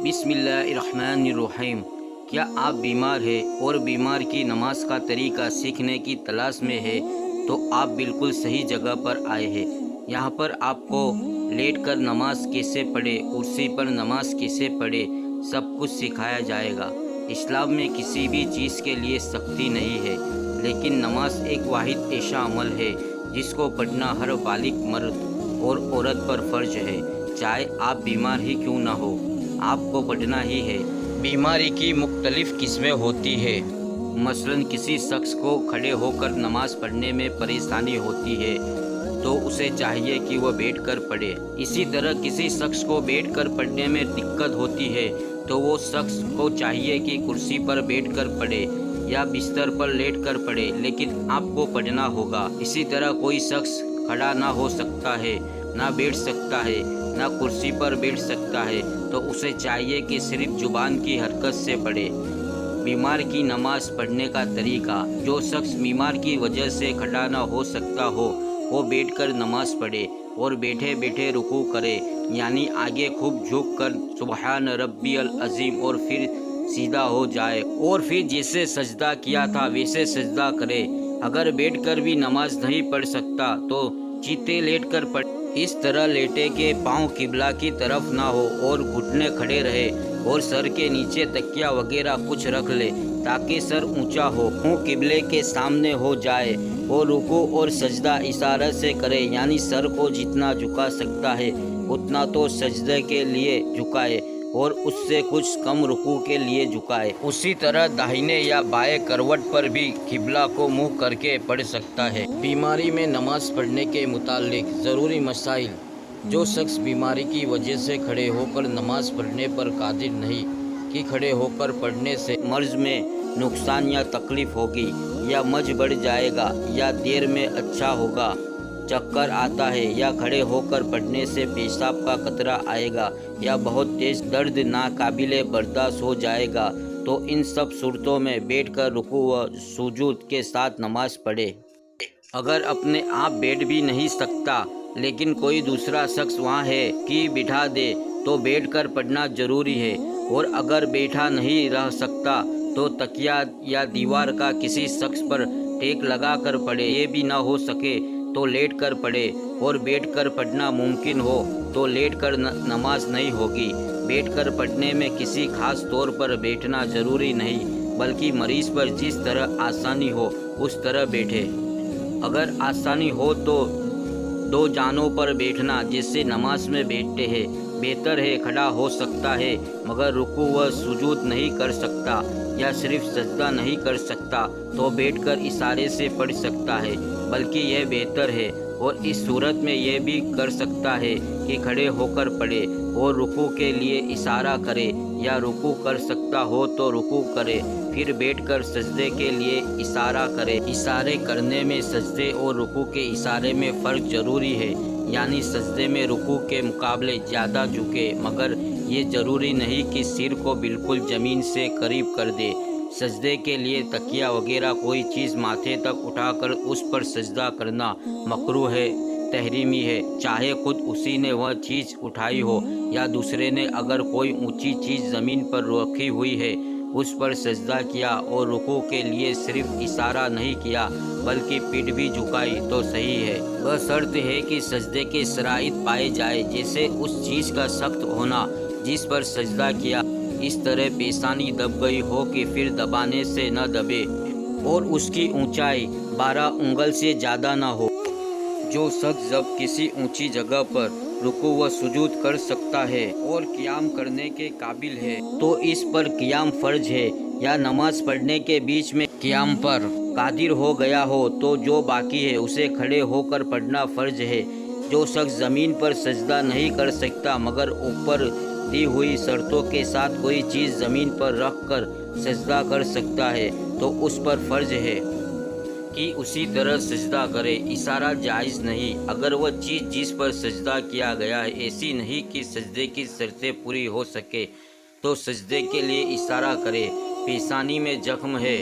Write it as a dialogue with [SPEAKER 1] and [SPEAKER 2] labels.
[SPEAKER 1] بسم اللہ الرحمن الرحیم۔ کیا آپ بیمار ہیں اور بیمار کی نماز کا طریقہ سیکھنے کی تلاش میں ہے تو آپ بالکل صحیح جگہ پر آئے ہیں۔ یہاں پر آپ کو لیٹ کر نماز کیسے پڑھے، کرسی پر نماز کیسے پڑھے، سب کچھ سکھایا جائے گا۔ اسلام میں کسی بھی چیز کے لیے سختی نہیں ہے، لیکن نماز ایک واحد ایسا عمل ہے جس کو پڑھنا ہر بالغ مرد اور عورت پر فرض ہے، چاہے آپ بیمار ہی کیوں نہ ہو، آپ کو پڑھنا ہی ہے۔ بیماری کی مختلف قسمیں ہوتی ہے، مثلاً کسی شخص کو کھڑے ہو کر نماز پڑھنے میں پریشانی ہوتی ہے تو اسے چاہیے کہ وہ بیٹھ کر پڑھے۔ اسی طرح کسی شخص کو بیٹھ کر پڑھنے میں دقت ہوتی ہے تو وہ شخص کو چاہیے کہ کرسی پر بیٹھ کر پڑھے یا بستر پر لیٹ کر پڑھے، لیکن آپ کو پڑھنا ہوگا۔ اسی طرح کوئی شخص کھڑا نہ ہو سکتا ہے، نہ بیٹھ سکتا ہے، نہ کرسی پر بیٹھ سکتا ہے تو اسے چاہیے کہ صرف زبان کی حرکت سے پڑھے۔ بیمار کی نماز پڑھنے کا طریقہ: جو شخص بیمار کی وجہ سے کھڑا نہ ہو سکتا ہو وہ بیٹھ کر نماز پڑھے اور بیٹھے بیٹھے رکوع کرے، یعنی آگے خوب جھک کر سبحان ربی العظیم اور پھر سیدھا ہو جائے اور پھر جیسے سجدہ کیا تھا ویسے سجدہ کرے۔ اگر بیٹھ کر بھی نماز نہیں پڑھ سکتا تو چیتے لیٹ کر پڑھے۔ اس طرح لیٹے کہ پاؤں قبلہ کی طرف نہ ہو اور گھٹنے کھڑے رہے اور سر کے نیچے تکیہ وغیرہ کچھ رکھ لے تاکہ سر اونچا ہو، منہ قبلے کے سامنے ہو جائے اور رکوع اور سجدہ اشارہ سے کرے، یعنی سر کو جتنا جھکا سکتا ہے اتنا تو سجدے کے لیے جھکائے اور اس سے کچھ کم رکوع کے لیے جھکائے۔ اسی طرح داہنے یا بائیں کروٹ پر بھی قبلہ کو منہ کر کے پڑھ سکتا ہے۔ بیماری میں نماز پڑھنے کے متعلق ضروری مسائل: جو شخص بیماری کی وجہ سے کھڑے ہو کر نماز پڑھنے پر قادر نہیں کہ کھڑے ہو کر پڑھنے سے مرض میں نقصان یا تکلیف ہوگی، یا مرض بڑھ جائے گا، یا دیر میں اچھا ہوگا، چکر آتا ہے، یا کھڑے ہو کر پڑھنے سے پیشاب کا قطرہ آئے گا، یا بہت تیز درد ناقابل برداشت ہو جائے گا، تو ان سب صورتوں میں بیٹھ کر رکوع و سجود کے ساتھ نماز پڑھے۔ اگر اپنے آپ بیٹھ بھی نہیں سکتا لیکن کوئی دوسرا شخص وہاں ہے کہ بٹھا دے تو بیٹھ کر پڑھنا ضروری ہے، اور اگر بیٹھا نہیں رہ سکتا تو تکیہ یا دیوار کا کسی شخص پر ٹیک لگا کر پڑھے۔ یہ بھی نہ ہو سکے تو لیٹ کر پڑھے، اور بیٹھ کر پڑھنا ممکن ہو تو لیٹ کر نماز نہیں ہوگی۔ بیٹھ کر پڑھنے میں کسی خاص طور پر بیٹھنا ضروری نہیں، بلکہ مریض پر جس طرح آسانی ہو اس طرح بیٹھے۔ اگر آسانی ہو تو دو جانوں پر بیٹھنا جیسے نماز میں بیٹھتے ہیں بہتر ہے۔ کھڑا ہو سکتا ہے مگر رکوع و سجود نہیں کر سکتا یا صرف سجدہ نہیں کر سکتا تو بیٹھ کر اشارے سے پڑھ سکتا ہے، بلکہ یہ بہتر ہے۔ اور اس صورت میں یہ بھی کر سکتا ہے کہ کھڑے ہو کر پڑھے اور رکوع کے لیے اشارہ کرے، یا رکوع کر سکتا ہو تو رکوع کرے پھر بیٹھ کر سجدے کے لیے اشارہ کرے۔ اشارے کرنے میں سجدے اور رکوع کے اشارے میں فرق ضروری ہے، یعنی سجدے میں رکوع کے مقابلے زیادہ جھکے، مگر یہ ضروری نہیں کہ سر کو بالکل زمین سے قریب کر دے۔ سجدے کے لیے تکیہ وغیرہ کوئی چیز ماتھے تک اٹھا کر اس پر سجدہ کرنا مکروہ ہے، تحریمی ہے، چاہے خود اسی نے وہ چیز اٹھائی ہو یا دوسرے نے۔ اگر کوئی اونچی چیز زمین پر رکھی ہوئی ہے اس پر سجدہ کیا اور رکوع کے لیے صرف اشارہ نہیں کیا بلکہ پیٹھ بھی جھکائی تو صحیح ہے، بشرط ہے کہ سجدے کے شرائط پائے جائے، جیسے اس چیز کا سخت ہونا جس پر سجدہ کیا، اس طرح پیشانی دب گئی ہو کہ پھر دبانے سے نہ دبے، اور اس کی اونچائی 12 انگل سے زیادہ نہ ہو۔ جو شخص جب کسی اونچی جگہ پر رکوع و سجود کر سکتا ہے اور قیام کرنے کے قابل ہے تو اس پر قیام فرض ہے، یا نماز پڑھنے کے بیچ میں قیام پر قادر ہو گیا ہو تو جو باقی ہے اسے کھڑے ہو کر پڑھنا فرض ہے۔ جو شخص زمین پر سجدہ نہیں کر سکتا مگر اوپر دی ہوئی شرطوں کے ساتھ کوئی چیز زمین پر رکھ کر سجدہ کر سکتا ہے تو اس پر فرض ہے کہ اسی طرح سجدہ کرے۔ اشارہ جائز نہیں اگر وہ چیز جس پر سجدہ کیا گیا ہے ایسی نہیں کہ سجدے کی شرطیں پوری ہو سکے تو سجدے کے لیے اشارہ کرے۔ پیشانی میں زخم ہے